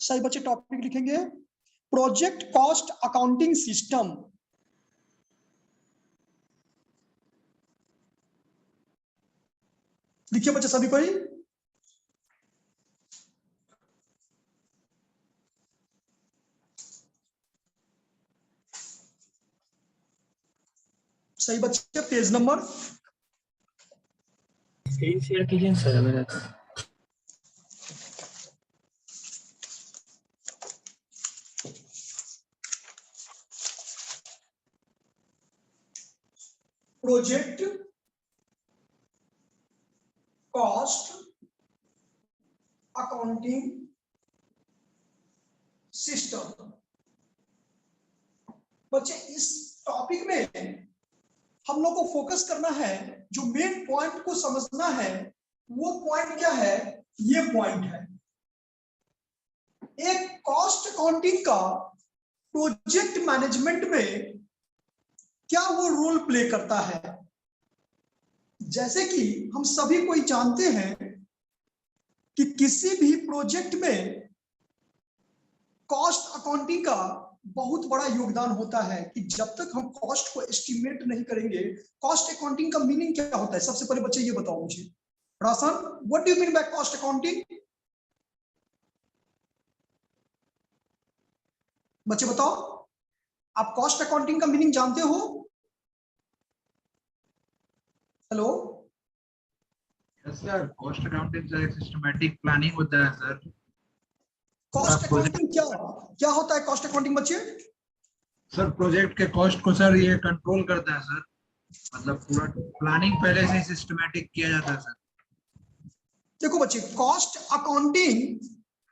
सही बच्चे टॉपिक लिखेंगे प्रोजेक्ट कॉस्ट अकाउंटिंग सिस्टम। लिखिए बच्चे सभी कोई। सही बच्चे पेज नंबर शेयर कीजिए सर मेरा। Project cost accounting system. बच्चे इस टॉपिक में हम लोग को फोकस करना है, जो मेन पॉइंट को समझना है वो पॉइंट क्या है, ये पॉइंट है। एक कॉस्ट अकाउंटिंग का प्रोजेक्ट मैनेजमेंट में क्या वो रोल प्ले करता है। जैसे कि हम सभी कोई जानते हैं कि किसी भी प्रोजेक्ट में कॉस्ट अकाउंटिंग का बहुत बड़ा योगदान होता है कि जब तक हम कॉस्ट को एस्टिमेट नहीं करेंगे, कॉस्ट अकाउंटिंग का मीनिंग क्या होता है। सबसे पहले बच्चे ये बताओ मुझे, रासन what do you mean by cost accounting. बच्चे बताओ, आप कॉस्ट अकाउंटिंग का मीनिंग जानते हो? हेलो सर, कॉस्ट अकाउंटिंग का एक सिस्टमैटिक प्लानिंग होता है सर। कॉस्ट अकाउंटिंग क्या होता है कॉस्ट अकाउंटिंग बच्चे? सर प्रोजेक्ट के कॉस्ट को सर ये कंट्रोल करता है सर, मतलब पूरा प्लानिंग पहले से सिस्टमैटिक किया जाता है सर। देखो बच्चे, कॉस्ट अकाउंटिंग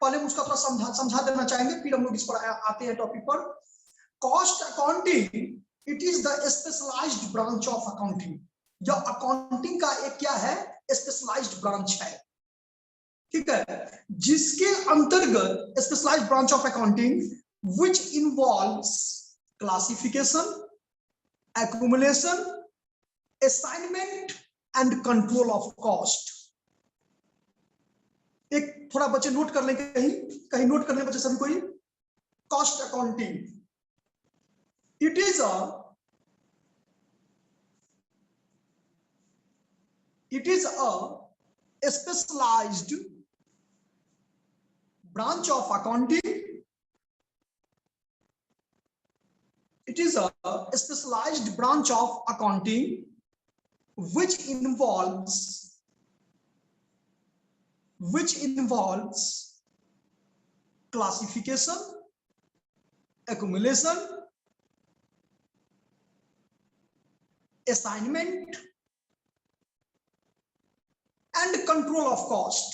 पहले हम उसका थोड़ा समझा देना चाहेंगे, फिर हम लोग इस पर आते हैं टॉपिक पर। Cost accounting it is the specialised branch of accounting. जो अकाउंटिंग का एक क्या है, स्पेशलाइज्ड ब्रांच है, ठीक है, जिसके अंतर्गत specialised branch of accounting which involves classification, accumulation, assignment and control of cost. एक थोड़ा बच्चे नोट कर लें, कहीं नोट कर लें बच्चे सभी कोई। Cost accounting it is a specialized branch of accounting. It is a specialized branch of accounting which involves classification, accumulation, assignment and control of cost.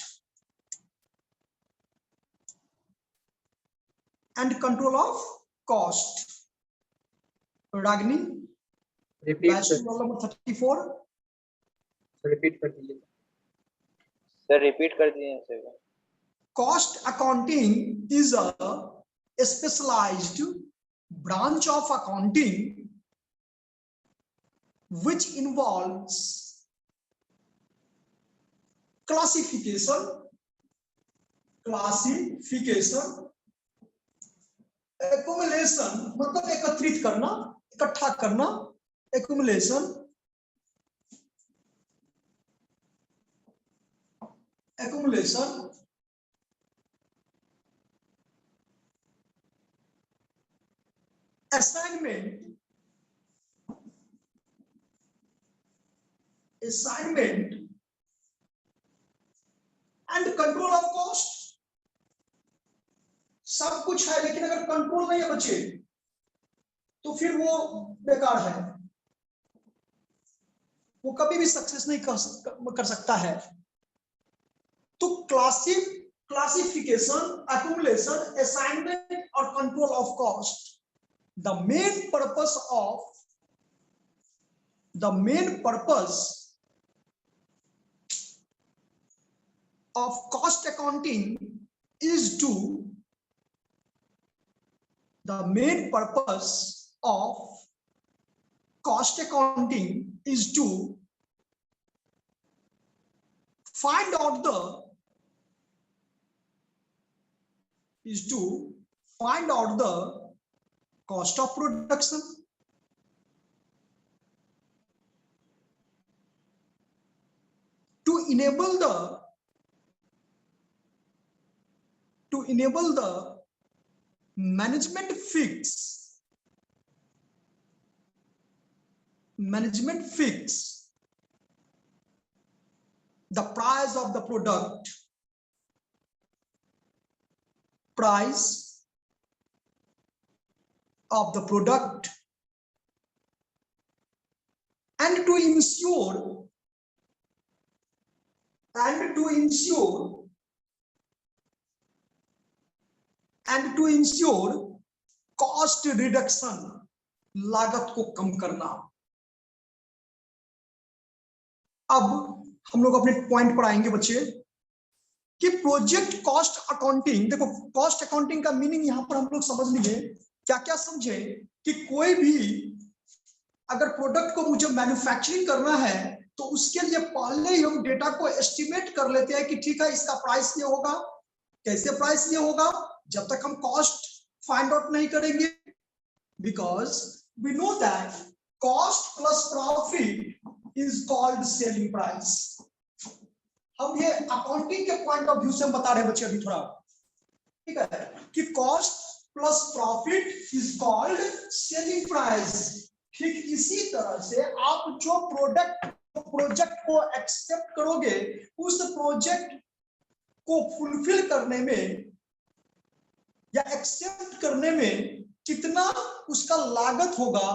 Ragini, repeat roll number 34. Repeat कर दीजिए sir, repeat कर दीजिए sir. Cost accounting is a specialized branch of accounting which involves classification, accumulation मतलब एकत्रित करना, इकट्ठा करना, accumulation, assignment and control of cost। सब कुछ है लेकिन अगर कंट्रोल नहीं है बच्चे तो फिर वो बेकार है, वो कभी भी सक्सेस नहीं कर सकता है। तो क्लासिफिकेशन, एक्यूमुलेशन, असाइनमेंट और control of cost, the main purpose of cost accounting is to find out the is to find out the cost of production. To enable the management fix the price of the product, and to ensure cost reduction, लागत को कम करना। अब हम लोग अपने point पर आएंगे बच्चे कि प्रोजेक्ट कॉस्ट अकाउंटिंग। देखो कॉस्ट अकाउंटिंग का मीनिंग यहां पर हम लोग समझ लिए, क्या क्या समझे कि कोई भी अगर प्रोडक्ट को मुझे मैन्युफैक्चरिंग करना है तो उसके लिए पहले ही हम डेटा को एस्टिमेट कर लेते हैं कि ठीक है इसका प्राइस ये होगा। कैसे प्राइस ये होगा? जब तक हम कॉस्ट फाइंड आउट नहीं करेंगे, because we know that cost plus profit is called selling price. हम ये अकाउंटिंग के पॉइंट ऑफ व्यू से हम बता रहे हैं बच्चे अभी थोड़ा, ठीक है, कि cost plus profit is called selling price. ठीक इसी तरह से आप जो प्रोजेक्ट को एक्सेप्ट करोगे, उस प्रोजेक्ट को फुलफिल करने में या एक्सेप्ट करने में कितना उसका लागत होगा,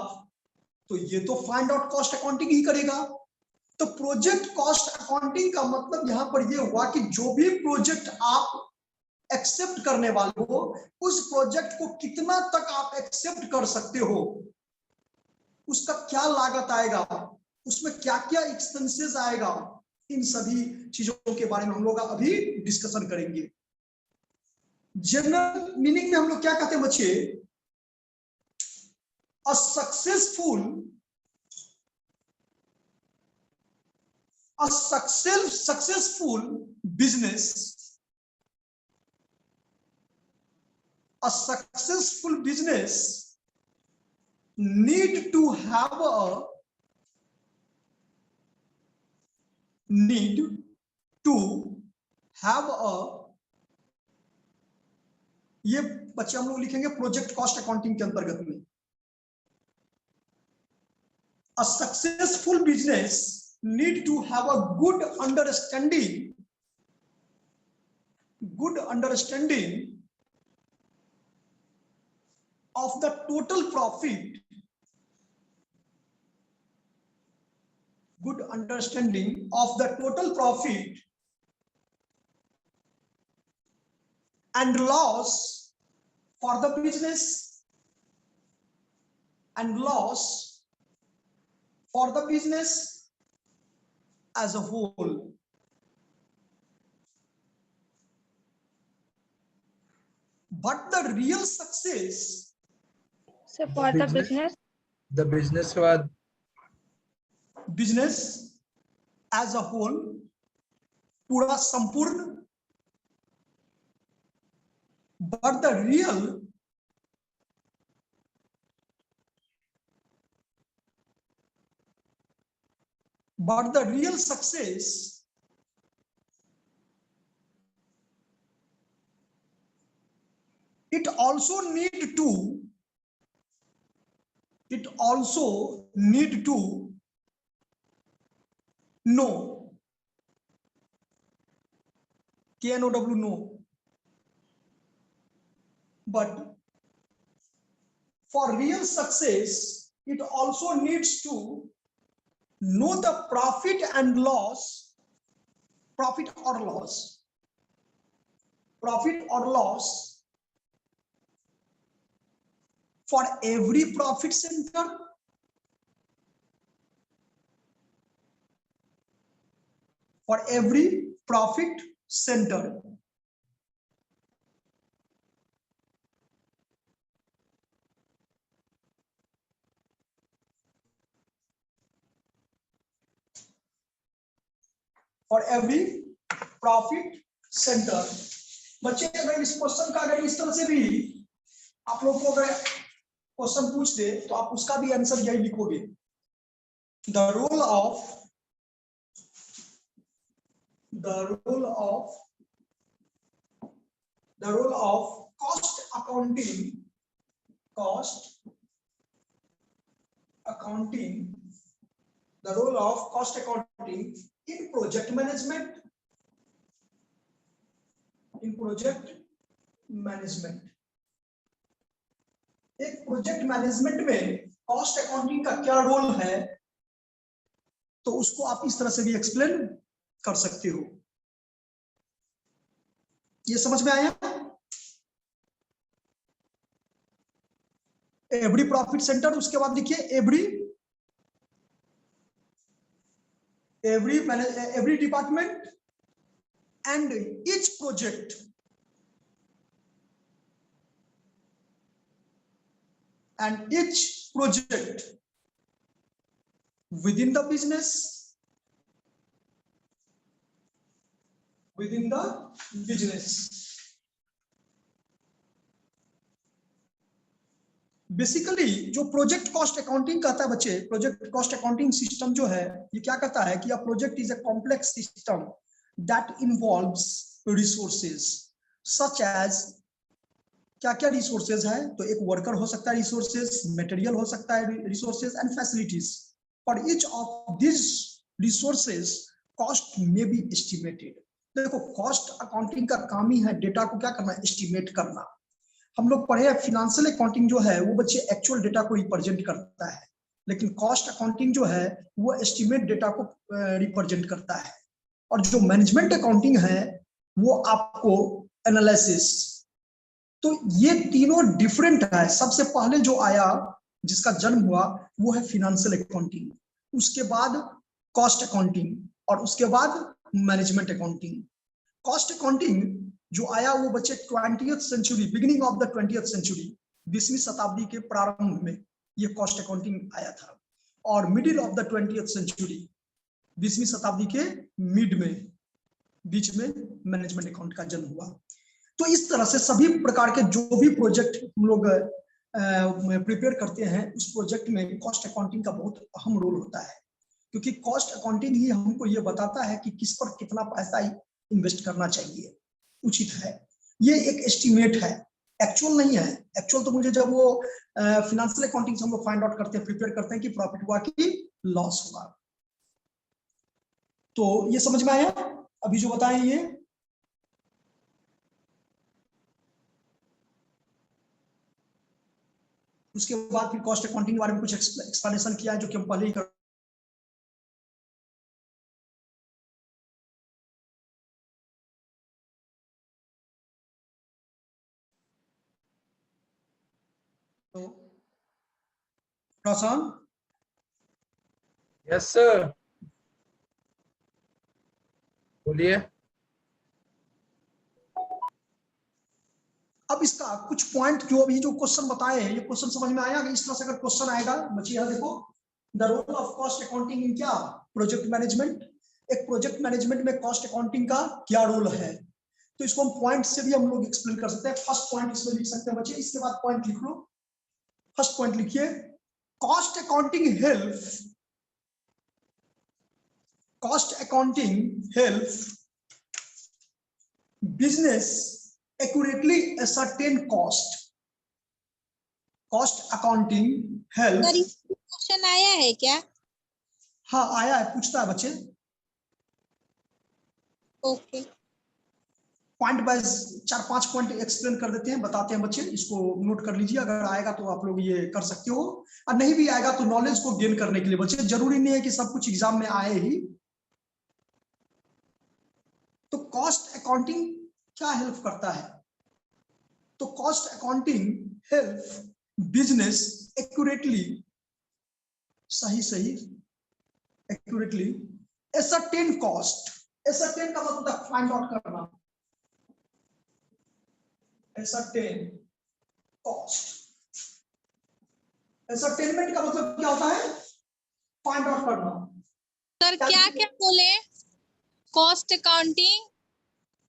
तो ये तो फाइंड आउट कॉस्ट अकाउंटिंग ही करेगा। तो प्रोजेक्ट कॉस्ट अकाउंटिंग का मतलब यहां पर ये हुआ कि जो भी प्रोजेक्ट आप एक्सेप्ट करने वाले हो, उस प्रोजेक्ट को कितना तक आप एक्सेप्ट कर सकते हो, उसका क्या लागत आएगा, उसमें क्या क्या एक्सपेंसेस आएगा, इन सभी चीजों के बारे में हम लोग अभी डिस्कशन करेंगे। जनरल मीनिंग में हम लोग क्या कहते हैं बच्चे? अ successful business need to have a ये बच्चे हम लोग लिखेंगे प्रोजेक्ट कॉस्ट अकाउंटिंग के अंतर्गत में। A successful business need to have a good understanding of the total profit, and loss for the business, as a whole. But the real success, So for the business, business as a whole, पूरा संपूर्ण, but the real success it also need to know, KNOW, know. But for real success, it also needs to know the profit or loss for every profit center, बच्चे अगर इस question का अगर इस तरह से भी आप लोग को अगर क्वेश्चन पूछ दे तो आप उसका भी आंसर यही लिखोगे। The role of cost accounting, the role of cost accounting in project management, एक प्रोजेक्ट मैनेजमेंट में कॉस्ट अकाउंटिंग का क्या रोल है, तो उसको आप इस तरह से भी एक्सप्लेन कर सकते हो। ये समझ में आया? एवरी प्रॉफिट सेंटर, उसके बाद लिखिए every department and each project within the business basically जो प्रोजेक्ट कॉस्ट अकाउंटिंग कहता है बच्चे, प्रोजेक्ट कॉस्ट अकाउंटिंग सिस्टम जो है ये क्या करता है कि a project is a complex system that involves resources such as, क्या क्या रिसोर्सेज है, तो एक वर्कर हो सकता है रिसोर्सेज, मटेरियल हो सकता है resources and facilities. For each of this resources cost में बी एस्टिमेटेड। देखो कॉस्ट अकाउंटिंग का काम ही है डेटा को क्या करना, एस्टिमेट करना। हम लोग पढ़े फाइनेंशियल अकाउंटिंग जो है वो बच्चे एक्चुअल डेटा को रिप्रेजेंट करता है, लेकिन कॉस्ट अकाउंटिंग जो है वो एस्टिमेट डेटा को रिप्रेजेंट करता है। और जो मैनेजमेंट अकाउंटिंग है वो आपको एनालिसिस। तो ये तीनों डिफरेंट है। सबसे पहले जो आया जिसका जन्म हुआ वो है फाइनेंशियल अकाउंटिंग, उसके बाद कॉस्ट अकाउंटिंग और उसके बाद मैनेजमेंट अकाउंटिंग। कॉस्ट अकाउंटिंग जो आया वो बच्चे 20th century, beginning of the 20th century, 20वीं शताब्दी के प्रारंभ में ये कॉस्ट अकाउंटिंग आया था। और middle of the 20th century, 20वीं शताब्दी के मिड में, बीच में मैनेजमेंट अकाउंट का जन्म हुआ। तो इस तरह से सभी प्रकार के जो भी प्रोजेक्ट हम लोग प्रिपेयर करते हैं उस प्रोजेक्ट में कॉस्ट अकाउंटिंग का बहुत अहम रोल होता है, क्योंकि कॉस्ट अकाउंटिंग ही हमको ये बताता है कि किस पर कितना पैसा इन्वेस्ट करना चाहिए, उचित है। ये एक एस्टिमेट है, एक्चुअल नहीं है। एक्चुअल तो मुझे जब वो फाइनेंशियल अकाउंटिंग से हम लोग फाइंड आउट करते हैं, प्रिपेयर करते हैं कि प्रॉफिट हुआ कि लॉस हुआ। तो ये समझ में आया अभी जो बताएं ये? उसके बाद फिर कॉस्ट अकाउंटिंग के बारे में कुछ एक्सप्लेनेशन किया है जो कि हम पहले ही कर रोशन। यस सर, बोलिए। अब इसका कुछ पॉइंट जो अभी जो क्वेश्चन बताए हैं, ये क्वेश्चन समझ में आया? इस तरह से अगर क्वेश्चन आएगा बच्चे, यहाँ देखो, the role of cost accounting in क्या, प्रोजेक्ट मैनेजमेंट। एक प्रोजेक्ट मैनेजमेंट में कॉस्ट अकाउंटिंग का क्या रोल है, तो इसको हम पॉइंट से भी हम लोग एक्सप्लेन कर सकते हैं। फर्स्ट पॉइंट इसमें लिख सकते हैं बच्चे, इसके बाद पॉइंट लिख लो। फर्स्ट पॉइंट लिखिए, cost accounting help business accurately ascertain cost. Cost accounting help। Question आया है क्या? हाँ आया है, पूछता है बच्चे। Okay, point wise 4-5 point explain कर देते हैं, बताते हैं बच्चे, इसको नोट कर लीजिए। अगर आएगा तो आप लोग ये कर सकते हो, और नहीं भी आएगा तो नॉलेज को गेन करने के लिए बच्चे, जरूरी नहीं है कि सब कुछ एग्जाम में आए ही। तो कॉस्ट अकाउंटिंग क्या हेल्प करता है, तो cost accounting help business accurately, सही एक्यूरेटली एसर्टेन कॉस्ट। एसर्टेन का मतलब फाइंड आउट करना, एसर्टेन कॉस्ट। एसर्टेनमेंट का मतलब क्या होता है, फाइंड आउट करना। सर क्या क्या बोले? Cost accounting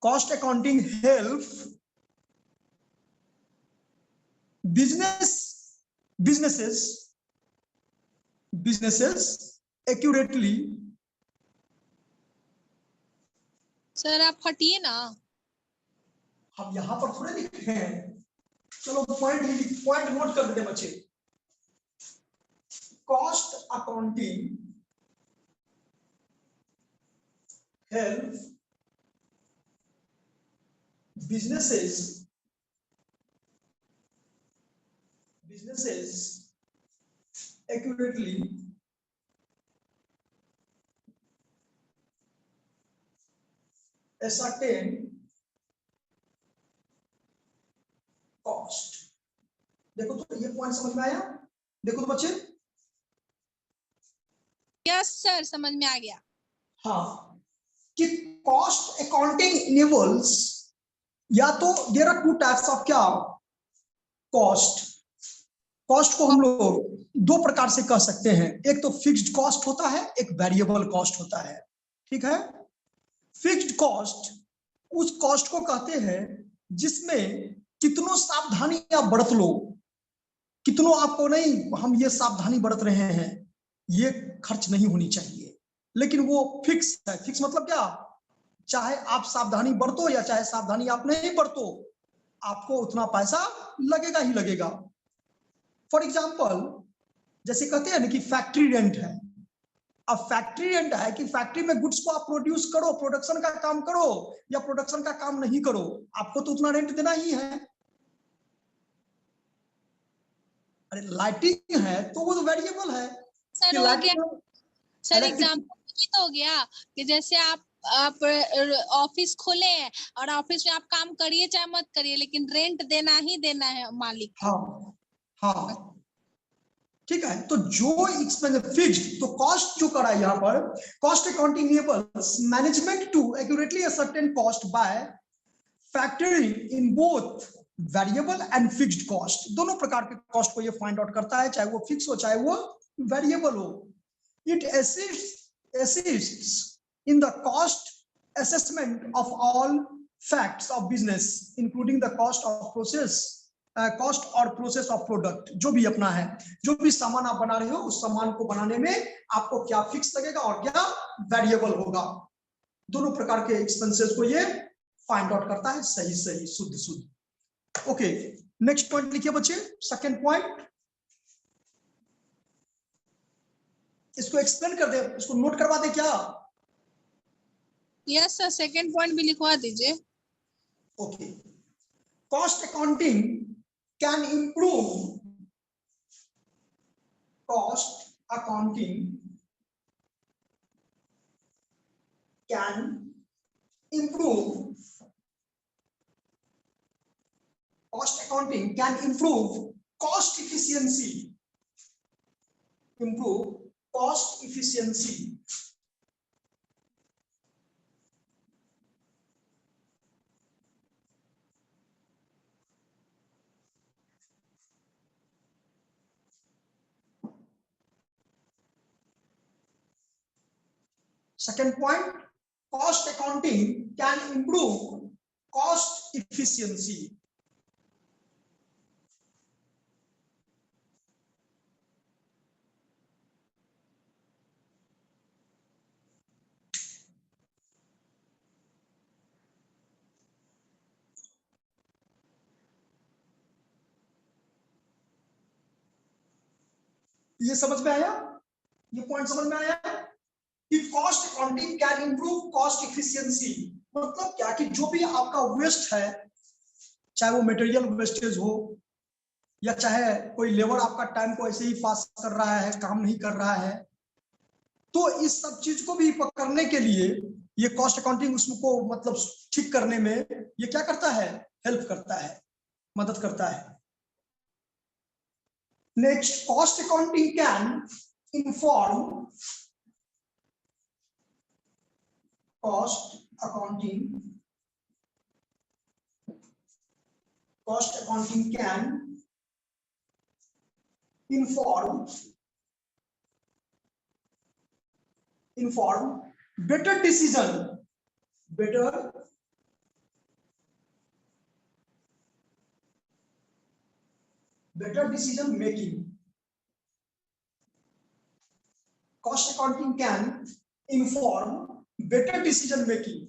cost accounting help businesses accurately. Sir आप हटिए ना। हम यहां पर थोड़े लिखे हैं, चलो पॉइंट नोट कर देते बच्चे। Cost accounting help businesses accurately ascertain cost। देखो तो ये पॉइंट समझ में आया? देखो तो बच्चे, यस सर समझ में आ गया। हाँ, कि कॉस्ट अकाउंटिंग इनेबल्स, या तो there are two types of क्या कॉस्ट को हम लोग दो प्रकार से कह सकते हैं। एक तो फिक्स्ड कॉस्ट होता है, एक वेरिएबल कॉस्ट होता है। ठीक है, फिक्स्ड कॉस्ट उस कॉस्ट को कहते हैं जिसमें कितनों सावधानी आप बरत लो, कितनों आपको नहीं हम ये सावधानी बरत रहे हैं, ये खर्च नहीं होनी चाहिए, लेकिन वो फिक्स है। फिक्स मतलब क्या, चाहे आप सावधानी बरतो या चाहे सावधानी आप नहीं बरतो, आपको उतना पैसा लगेगा ही लगेगा। फॉर एग्जाम्पल, जैसे कहते हैं ना कि फैक्ट्री रेंट है। अब फैक्ट्री रेंट है कि फैक्ट्री में गुड्स को आप प्रोड्यूस करो, प्रोडक्शन का काम करो या प्रोडक्शन का काम नहीं करो, आपको तो उतना रेंट देना ही है। अरे लाइटिंग है तो वो तो वेरिएबल है सर कि हो गया लाइटिंग सर, एग्जाम्पल तो हो गया कि जैसे आप ऑफिस खोले हैं और ऑफिस में आप काम करिए चाहे मत करिए, लेकिन रेंट देना ही देना है मालिक को। हाँ ठीक है। तो जो एक्सपेंस फिक्स्ड, तो कॉस्ट जो करा यहाँ पर, cost accounting enables management to accurately ascertain cost by factoring in both variable and fixed cost. दोनों प्रकार के कॉस्ट को ये फाइंड आउट करता है, चाहे वो फिक्स हो चाहे वो वेरिएबल हो। It assists in the cost assessment of all facts of business including the cost और प्रोसेस ऑफ प्रोडक्ट। जो भी अपना है, जो भी सामान आप बना रहे हो, उस सामान को बनाने में आपको क्या फिक्स लगेगा और क्या वेरिएबल होगा, दोनों प्रकार के एक्सपेंसेस को ये फाइंड आउट करता है, सही सही शुद्ध। ओके, नेक्स्ट पॉइंट लिखिए बच्चे, सेकंड पॉइंट। इसको एक्सप्लेन कर दे, इसको नोट करवा दे क्या? यस सर, सेकंड पॉइंट भी लिखवा दीजिए। Okay, cost accounting can improve cost accounting can improve cost accounting can improve cost efficiency, second point, cost accounting can improve cost efficiency। ये समझ में आया? ये पॉइंट समझ में आया कि cost accounting can improve cost efficiency. मतलब क्या कि जो भी आपका वेस्ट है, चाहे वो मटेरियल वेस्टेज हो या चाहे कोई लेबर आपका टाइम को ऐसे ही पास कर रहा है, काम नहीं कर रहा है, तो इस सब चीज को भी पकड़ने के लिए ये कॉस्ट अकाउंटिंग उसको मतलब ठीक करने में ये क्या करता है, हेल्प करता है, मदद करता है। Next, cost accounting can inform cost accounting can inform better decision better decision making. Cost accounting can inform better decision making.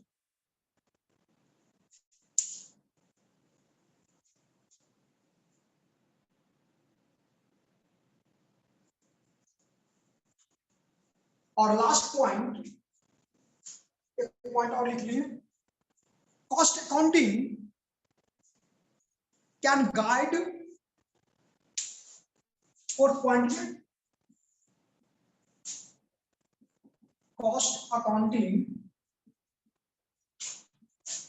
और लास्ट पॉइंट, एक पॉइंट और लिख लिए, cost accounting can guide, fourth point में, cost accounting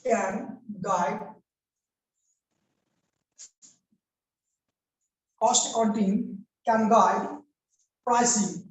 can guide, cost accounting can guide pricing.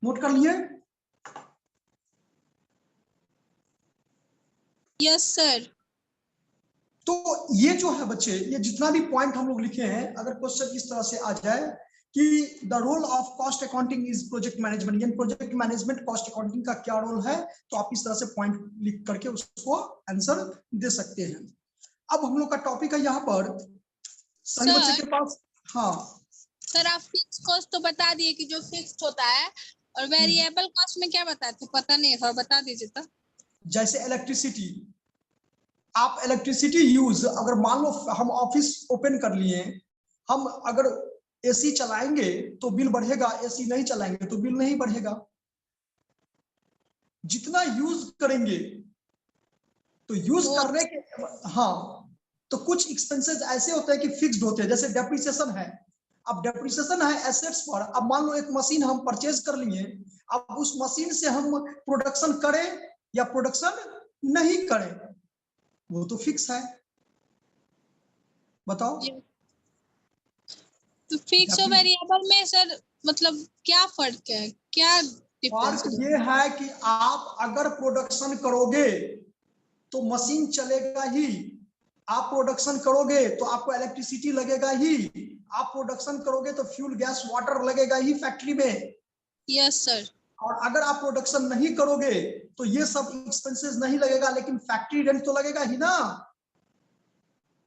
Note कर लिए? Yes sir. तो ये जो है बच्चे, ये जितना भी पॉइंट हम लोग लिखे हैं, अगर क्वेश्चन इस तरह से आ जाए कि the role of cost accounting is project management, यानी प्रोजेक्ट मैनेजमेंट कॉस्ट अकाउंटिंग का क्या रोल है, तो आप इस तरह से पॉइंट लिख करके उसको आंसर दे सकते हैं. अब हम लोग का टॉपिक है यहाँ पर, सभी बच्चे के पास. हाँ सर, आप फिक्स कॉस्ट तो बता दिए कि जो फिक्स्ड होता है, और वेरिएबल कॉस्ट में क्या बताए थे, पता नहीं, थोड़ा बता दीजिए तो. जैसे इलेक्ट्रिसिटी, आप इलेक्ट्रिसिटी यूज, अगर मान लो हम ऑफिस ओपन कर लिए, हम अगर एसी चलाएंगे तो बिल बढ़ेगा, एसी नहीं चलाएंगे तो बिल नहीं बढ़ेगा. जितना यूज करेंगे तो यूज करने के, हाँ, तो कुछ एक्सपेंसेस ऐसे होते हैं कि फिक्स्ड होते हैं, जैसे डेप्रिसिएशन है. अब डेप्रिसिएशन है एसेट्स पर. अब मान लो एक मशीन हम परचेज कर लिए, अब उस मशीन से हम प्रोडक्शन करें या प्रोडक्शन नहीं करें, वो तो फिक्स है. बताओ. तो फिक्स और वेरिएबल में सर मतलब क्या फर्क है, क्या डिफरेंस फर्क ये है कि आप अगर प्रोडक्शन करोगे तो मशीन चलेगा ही, आप प्रोडक्शन करोगे तो आपको इलेक्ट्रिसिटी लगेगा ही, आप प्रोडक्शन करोगे तो फ्यूल गैस वाटर लगेगा ही फैक्ट्री में. Yes sir. और अगर आप प्रोडक्शन नहीं करोगे तो ये सब एक्सपेंसेस नहीं लगेगा, लेकिन फैक्ट्री रेंट तो लगेगा ही ना.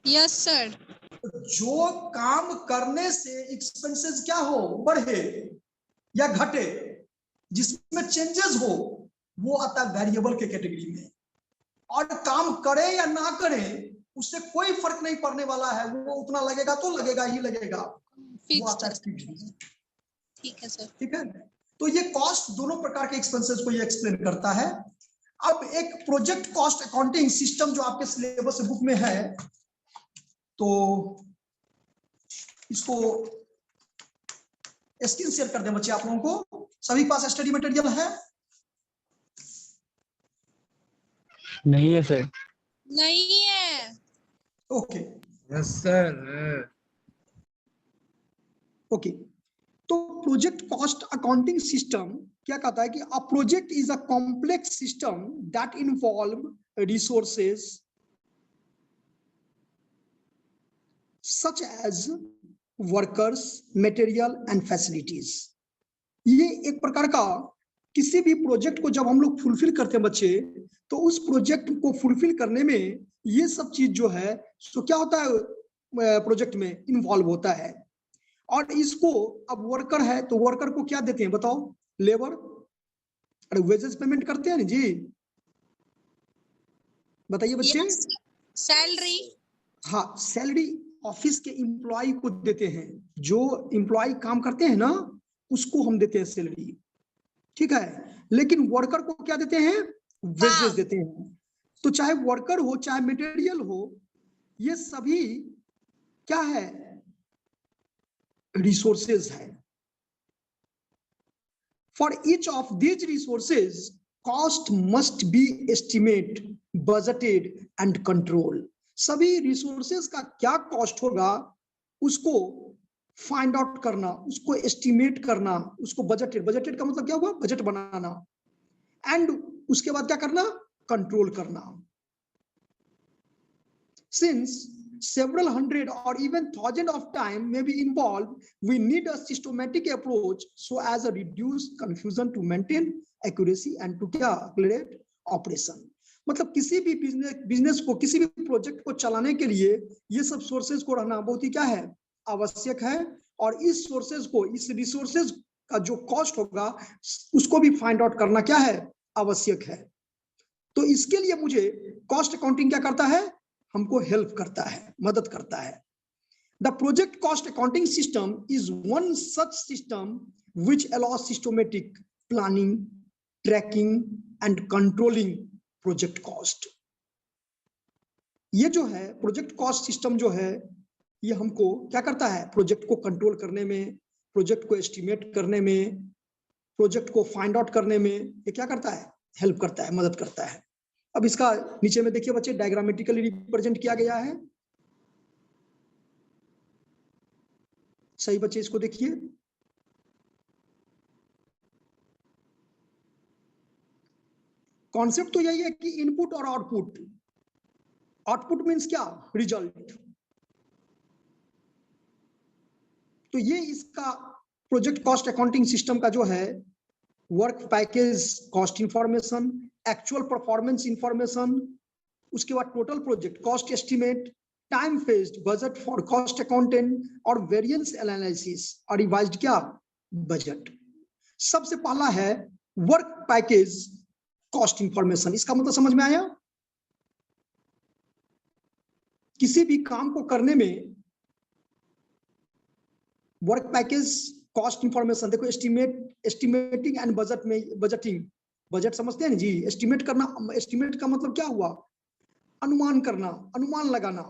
Yes sir. जो काम करने से एक्सपेंसेस क्या हो, बढ़े या घटे, जिसमें चेंजेस हो, वो आता है वेरिएबल के कैटेगरी में. और काम करे या ना करे उससे कोई फर्क नहीं पड़ने वाला है, वो उतना लगेगा तो लगेगा ही लगेगा. वो आता है फिक्स्ड. ठीक है सर. ठीक है. तो ये कॉस्ट दोनों प्रकार के एक्सपेंसेस को ये एक्सप्लेन करता है. अब एक प्रोजेक्ट कॉस्ट अकाउंटिंग सिस्टम जो आपके सिलेबस बुक में है, तो इसको स्क्रीन शेयर कर दें बच्चे आप लोगों को. सभी पास स्टडी मटेरियल है? नहीं है सर. नहीं है. ओके. Yes sir. ओके. तो प्रोजेक्ट कॉस्ट अकाउंटिंग सिस्टम क्या कहता है कि a project is a complex system that involve resources such as workers, material and facilities. ये एक प्रकार का, किसी भी प्रोजेक्ट को जब हम लोग फुलफिल करते हैं बच्चे, तो उस प्रोजेक्ट को फुलफिल करने में ये सब चीज जो है तो क्या होता है, प्रोजेक्ट में इन्वॉल्व होता है. और इसको, अब वर्कर है तो वर्कर को क्या देते हैं बताओ, लेबर. अरे वेजेस पेमेंट करते हैं ना जी, बताइए बच्चे. सैलरी. हाँ, सैलरी ऑफिस के एम्प्लॉय को देते हैं, जो एम्प्लॉय काम करते हैं ना उसको हम देते हैं सैलरी. ठीक है. लेकिन वर्कर को क्या देते हैं, वेजेस देते हैं. तो चाहे वर्कर हो चाहे मटेरियल हो, ये सभी क्या है, रिसोर्सेज है. For each of these resources cost must be estimate, budgeted and control. सभी रिसोर्सेज का क्या कॉस्ट होगा उसको फाइंड आउट करना, उसको एस्टिमेट करना, उसको बजटेड, बजटेड का मतलब क्या हुआ, बजट बनाना, एंड उसके बाद क्या करना, कंट्रोल करना। Since several hundred or even thousand of time may be involved, we need a systematic approach so as to reduce confusion, to maintain accuracy and to accelerate operation। मतलब किसी भी business को, किसी भी प्रोजेक्ट को चलाने के लिए ये सब सोर्सेज को रहना बहुत ही क्या है, आवश्यक है। और इस सोर्सेज को, इस रिसोर्सेज का जो कॉस्ट होगा उसको भी फाइंड आउट करना क्या है, आवश्यक है। तो इसके लिए मुझे कॉस्ट अकाउंटिंग क्या करता है, हमको हेल्प करता है, मदद करता है। The project cost accounting system is one such system which allows systematic planning, tracking and controlling project cost. ये जो है प्रोजेक्ट कॉस्ट सिस्टम जो है, ये हमको क्या करता है, प्रोजेक्ट को कंट्रोल करने में, प्रोजेक्ट को एस्टिमेट करने में, प्रोजेक्ट को फाइंड आउट करने में ये क्या करता है, हेल्प करता है, मदद करता है। अब इसका नीचे में देखिए बच्चे, डायग्रामेटिकली रिप्रेजेंट किया गया है। सही बच्चे, इसको देखिए। कॉन्सेप्ट तो यही है कि इनपुट और आउटपुट, आउटपुट मींस क्या, रिजल्ट। तो ये इसका प्रोजेक्ट कॉस्ट अकाउंटिंग सिस्टम का जो है, work package cost information, actual performance information, उसके बाद total project cost estimate, time phased budget for cost accountant और वेरिएंस एनालिसिस और रिवाइज्ड क्या, बजट। सबसे पहला है वर्क पैकेज कॉस्ट इंफॉर्मेशन। इसका मतलब समझ में आया, किसी भी काम को करने में वर्क पैकेज कॉस्ट इंफॉर्मेशन, देखो एस्टिमेटिंग एंड बजट में, बजटिंग, बजट समझते हैं ना जी, एस्टिमेट करना, एस्टिमेट का मतलब क्या हुआ, अनुमान करना, अनुमान लगाना,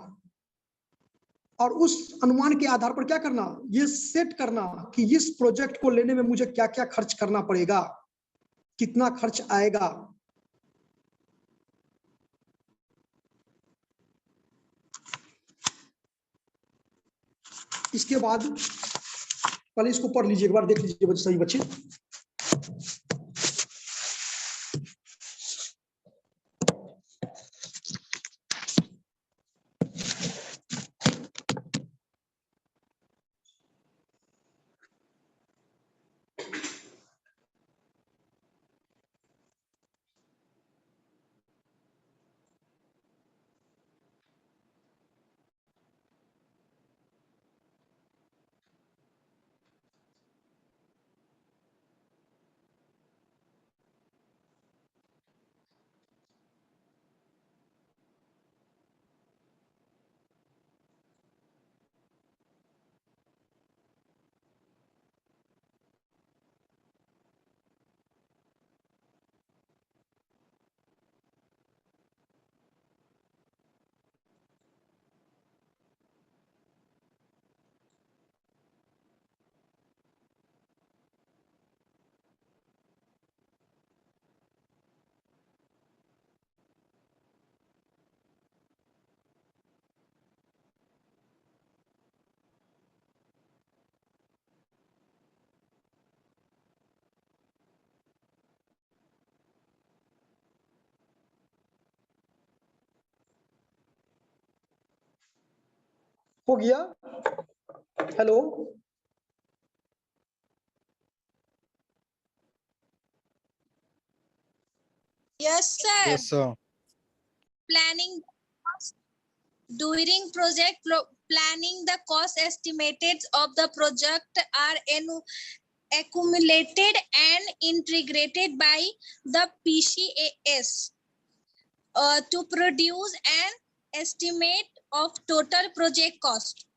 और उस अनुमान के आधार पर क्या करना, ये सेट करना कि इस प्रोजेक्ट को लेने में मुझे क्या क्या खर्च करना पड़ेगा, कितना खर्च आएगा। इसके बाद पहले इसको पढ़ लीजिए, एक बार देख लीजिए सही बच्चे। हो गया, hello, Yes, sir. Yes, sir. Planning during project planning, the cost estimates of the project are accumulated and integrated by the PCAS to produce an estimate of total project cost.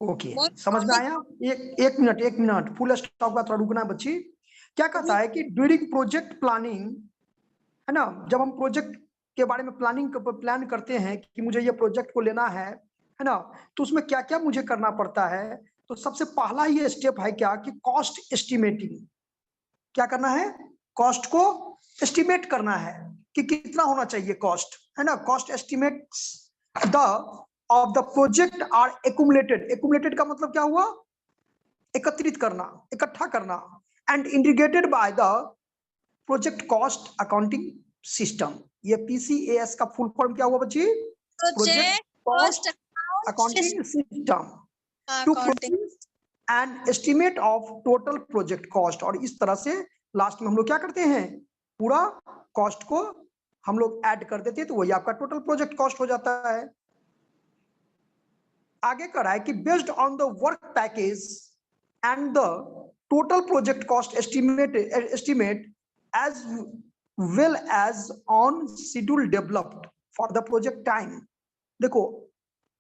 Okay समझ में आया। एक minute full stop का थोड़ा रुकना है बच्ची। क्या कहता है कि ड्यूरिंग प्रोजेक्ट प्लानिंग, है ना, जब हम प्रोजेक्ट के बारे में प्लान करते हैं कि मुझे ये प्रोजेक्ट को लेना है ना, तो उसमें क्या क्या मुझे करना पड़ता है। तो सबसे पहला ही स्टेप है क्या कि कॉस्ट एस्टिमेटिंग। क्या करना है, कॉस्ट को एस्टिमेट करना है कि कितना होना चाहिए कॉस्ट, है ना। Cost estimates the of the project are accumulated. Accumulated का मतलब क्या हुआ, एकत्रित करना, इकट्ठा करना, and integrated by the project cost accounting system. ये पीसीएएस का फुल फॉर्म क्या हुआ बच्ची? Project cost accounting system to accounting and estimate of total project cost. और इस तरह से लास्ट में हम लोग क्या करते हैं, पूरा कॉस्ट को हम लोग ऐड कर देते हैं, तो वही आपका टोटल प्रोजेक्ट कॉस्ट हो जाता है। आगे कर रहा है कि based on the work package and the total project cost estimate as well as on schedule developed for the project time. देखो,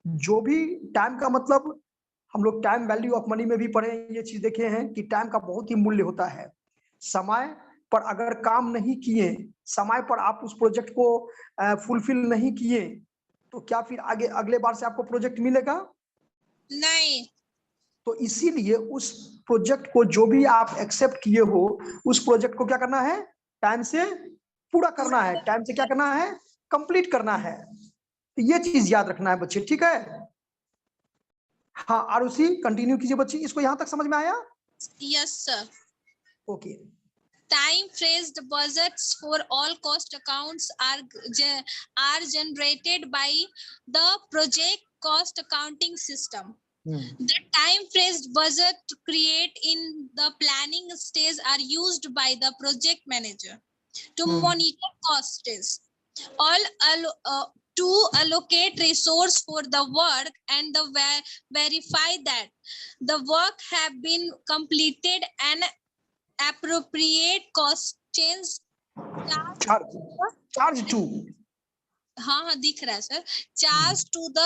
जो भी टाइम का मतलब हम लोग टाइम वैल्यू ऑफ मनी में भी पढ़े, ये चीज देखे हैं कि टाइम का बहुत ही मूल्य होता है। समय पर अगर काम नहीं किए, समय पर आप उस प्रोजेक्ट को फुलफिल नहीं किए, तो क्या फिर आगे अगले बार से आपको प्रोजेक्ट मिलेगा? नहीं। तो इसीलिए उस प्रोजेक्ट को जो भी आप एक्सेप्ट किए हो, उस प्रोजेक्ट को क्या करना है, टाइम से पूरा करना है, टाइम से क्या करना है, कंप्लीट करना है। तो ये चीज याद रखना है बच्चे, ठीक है? हाँ, आरुषि कंटिन्यू कीजिए बच्ची, इसको यहां तक समझ में आया? Yes sir. Okay. Time phrased budgets for all cost accounts are generated by the project cost accounting system. The time phrased budget create in the planning stage are used by the project manager to monitor costs, to allocate resource for the work and verify that the work have been completed and appropriate cost change charge to, हाँ दिख रहा है sir, charge to the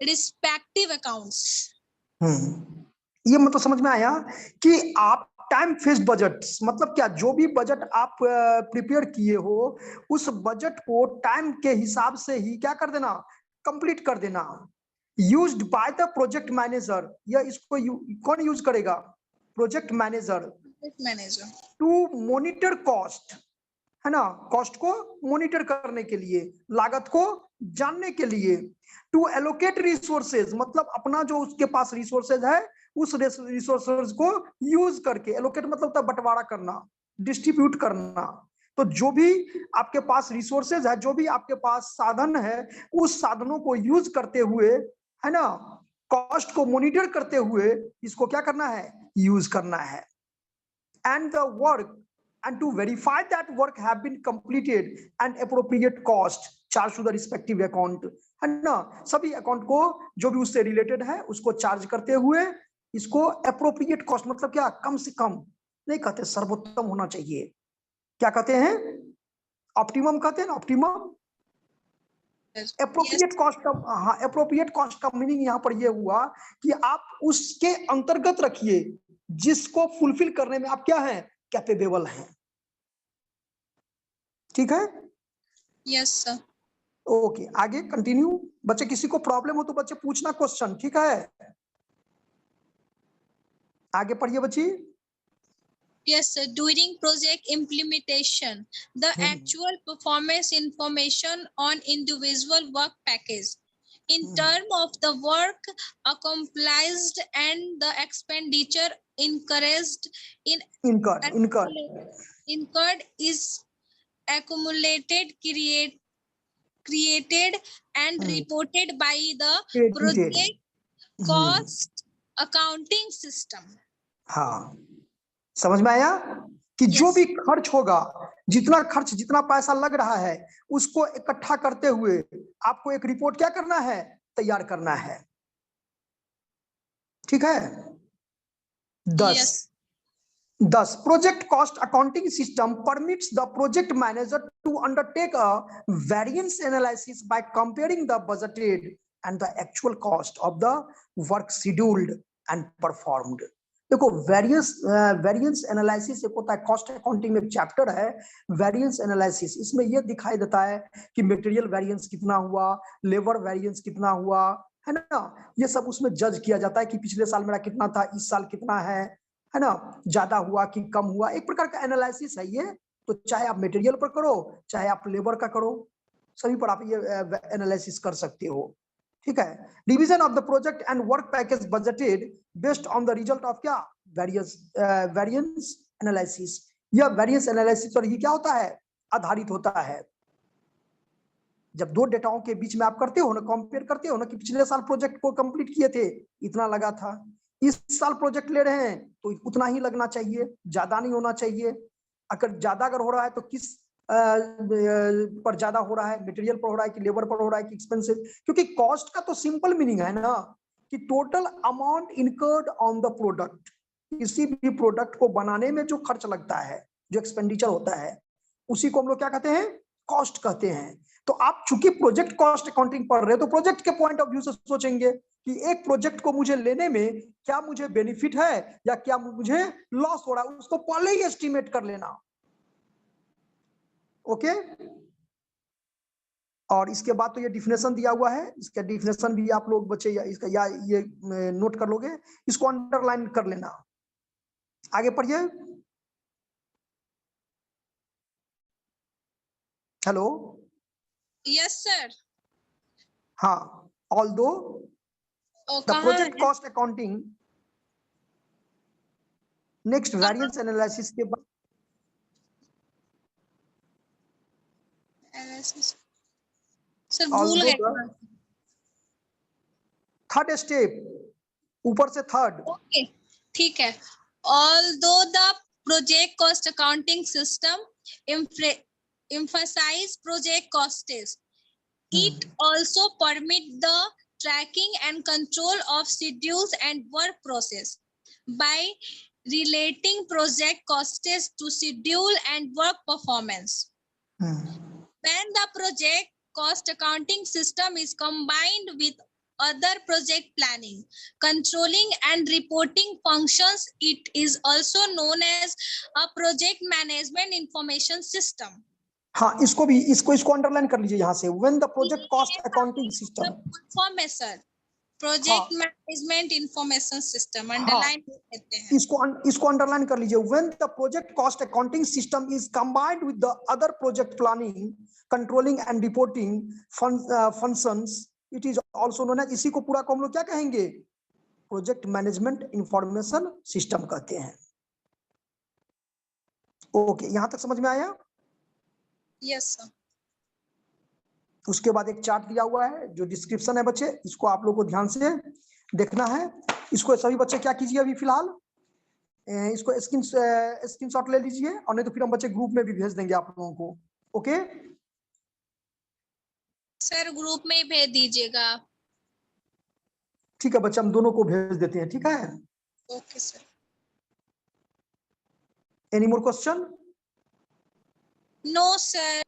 respective accounts. ये मतलब समझ में आया कि आप टाइम फिक्स्ड बजट मतलब क्या, जो भी बजट आप प्रिपेयर किए हो, उस बजट को टाइम के हिसाब से ही क्या कर देना, कंप्लीट कर देना। Used by the project manager, या इसको कौन यूज करेगा? Project manager to monitor cost, है ना, कॉस्ट को मॉनिटर करने के लिए, लागत को जानने के लिए। टू एलोकेट रिसोर्सेज, मतलब अपना जो उसके पास रिसोर्सेज है, उस रिसोर्सेज को यूज करके, एलोकेट मतलब था बंटवारा करना, डिस्ट्रीब्यूट करना। तो जो भी आपके पास रिसोर्सेज है, जो भी आपके पास साधन है, उस साधनों को यूज करते हुए, है ना, कॉस्ट को मॉनिटर करते हुए इसको क्या करना है, यूज करना है। And the work and to verify that work have been completed and appropriate cost charged to the respective account, है ना, सभी अकाउंट को जो भी उससे रिलेटेड है उसको चार्ज करते हुए इसको appropriate cost मतलब क्या, कम से कम नहीं कहते, सर्वोत्तम होना चाहिए। क्या कहते हैं? ऑप्टिमम कहते हैं ना, ऑप्टिमम। एप्रोप्रिएट कॉस्ट का, हाँ, एप्रोप्रिएट कॉस्ट का मीनिंग यहाँ पर ये हुआ कि आप उसके अंतर्गत रखिए जिसको फुलफिल करने में आप क्या हैं, कैपेबल हैं। ठीक है? Yes sir. ओके, आगे कंटिन्यू। बच्चे किसी को प्रॉब्लम हो तो बच्चे पूछना क्वेश्चन, ठीक है? आगे पढ़िए बच्ची। Yes sir. During project implementation, the actual performance information on individual work package in term of the work accomplished and the expenditure incurred is accumulated, created and reported by the project cost accounting system. हाँ, समझ में आया कि जो भी खर्च होगा, जितना खर्च, जितना पैसा लग रहा है, उसको इकट्ठा करते हुए आपको एक रिपोर्ट क्या करना है, तैयार करना है। ठीक है? 10 project cost accounting system permits the project manager to undertake a variance analysis by comparing the budgeted and the actual cost of the work scheduled and performed. देखो, वेरिएंस एनालिसिस एक होता है, कॉस्ट अकाउंटिंग में chapter है variance analysis. इसमें यह दिखाई देता है कि मटेरियल वेरिएंस कितना हुआ, लेबर वेरिएंस कितना हुआ, है ना, ये सब उसमें जज किया जाता है कि पिछले साल मेरा कितना था, इस साल कितना है ना, ज्यादा हुआ कि कम हुआ। एक प्रकार का एनालिसिस है ये। तो चाहे आप मटेरियल पर करो, चाहे आप लेबर का करो, सभी पर आप ये एनालिसिस कर सकते हो। ठीक है। Division of the project and work package budgeted based on the result of क्या, वेरिएंस एनालिसिस। यह वेरिएंस एनालिसिस पर ही क्या होता है, आधारित होता है। जब दो डेटाओं के बीच में आप करते हो ना, कंपेयर करते हो ना कि पिछले साल प्रोजेक्ट को कंप्लीट किए थे इतना लगा था, इस साल प्रोजेक्ट ले रहे हैं तो उतना ही लगना चाहिए, ज्यादा नहीं होना चाहिए। अगर ज्यादा अगर हो रहा है तो किस पर ज्यादा हो रहा है, मटेरियल पर हो रहा है कि लेबर पर हो रहा है कि एक्सपेंसिव। क्योंकि कॉस्ट का तो सिंपल मीनिंग है ना कि total amount incurred on the product. किसी भी प्रोडक्ट को बनाने में जो खर्च लगता है, जो एक्सपेंडिचर होता है, उसी को हम लोग क्या कहते हैं, कॉस्ट कहते हैं। तो आप चूंकि प्रोजेक्ट कॉस्ट अकाउंटिंग पढ़ रहे हो तो प्रोजेक्ट के पॉइंट ऑफ व्यू से सोचेंगे कि एक प्रोजेक्ट को मुझे लेने में क्या मुझे बेनिफिट है या क्या मुझे लॉस हो रहा है, उसको पहले ही एस्टिमेट कर लेना। ओके। और इसके बाद तो ये डिफिनेशन दिया हुआ है, इसका डिफिनेशन भी आप लोग बच्चे या इसका या ये नोट कर लोगे, इसको अंडरलाइन कर लेना। आगे पढ़िए। हेलो। Yes sir. हाँ, although the project cost accounting, next variance analysis के बाद सर भूल गए। थर्ड स्टेप, ऊपर से थर्ड। ओके ठीक है। Although the project cost accounting system emphasize project costs, it also permit the tracking and control of schedules and work process by relating project costs to schedule and work performance. When the project cost accounting system is combined with other project planning, controlling and reporting functions, it is also known as a project management information system. हाँ, इसको underline कर लीजिए यहाँ से। When the project cost accounting system, form है sir, project management information system underline कहते हैं। इसको अंडरलाइन कर लीजिए। When the project cost accounting system is combined with the other project planning, controlling and reporting functions, it is also known as, इसी को पूरा को हम लोग क्या कहेंगे, प्रोजेक्ट मैनेजमेंट इंफॉर्मेशन सिस्टम कहते हैं। ओके, यहां तक समझ में आया? Yes sir. उसके बाद एक चार्ट दिया हुआ है जो डिस्क्रिप्शन है बच्चे, इसको आप लोग को ध्यान से देखना है। इसको सभी बच्चे क्या कीजिए, अभी फिलहाल इसको स्क्रीनशॉट ले लीजिए, और नहीं तो फिर हम बच्चे ग्रुप में भी भेज देंगे आप लोगों को। ओके सर, ग्रुप में भेज दीजिएगा। ठीक है बच्चे, हम दोनों को भेज देते हैं, ठीक है। Okay sir. Any more question? No sir.